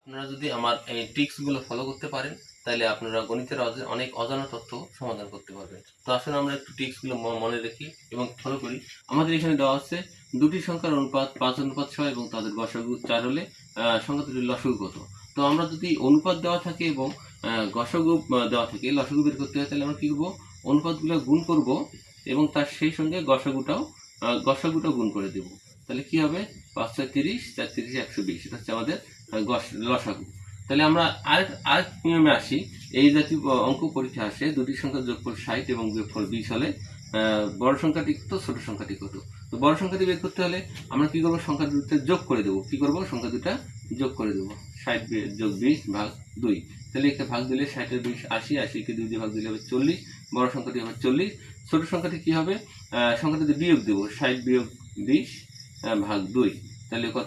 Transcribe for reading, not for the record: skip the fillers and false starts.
আপনারা যদি আমার এই ট্রিক্সগুলো ফলো করতে পারেন তাহলে আপনারা গণিতের অনেক অজানা তথ্য সমাধান করতে পারবেন। তো আসলে আমরা একটু ট্রিক্সগুলো মনে রাখি এবং ফলো করি। আমাদের এখানে দেওয়া আছে দুটি সংখ্যার অনুপাত 5:6 এবং তাদের গসাগু 4 হলে সংখ্যা দুটির লসাগু কত। তো আমরা যদি অনুপাত দেওয়া থাকে এবং গসাগু দেওয়া থাকে, লসাগু বের করতে হয়, তাহলে আমরা কি করবো, অনুপাতগুলো গুণ করব এবং তার সেই সঙ্গে গসাগুটাও গুণ করে দেব। তাহলে কি হবে, 5×6 = 30, 4×30 = 120। এটা হচ্ছে আমাদের লসাগু। তাহলে আমরা আরেক নিয়মে আসি। এই জাতীয় অঙ্ক পরীক্ষা আসে দুটি সংখ্যার যোগফল 60 এবং বিয়োগফল 20 হলে বড় সংখ্যাটি কত, ছোট সংখ্যাটি কত। তো বড় সংখ্যাটি বের করতে হলে আমরা কি করবো, সংখ্যা দুটো যোগ করে দেবো। কি করবো, সংখ্যা দুটা যোগ করে দেবো। 60 + 20 = 2। তাহলে একে ভাগ দিলে 60 × 20 = 80, 80-কে 2 দিয়ে ভাগ দিলে হবে 40। বড় সংখ্যাটি হবে 40। ছোট সংখ্যাটি কি হবে, সংখ্যাটিতে বিয়োগ দেবো, 60 - 20 / 2। তাহলে কত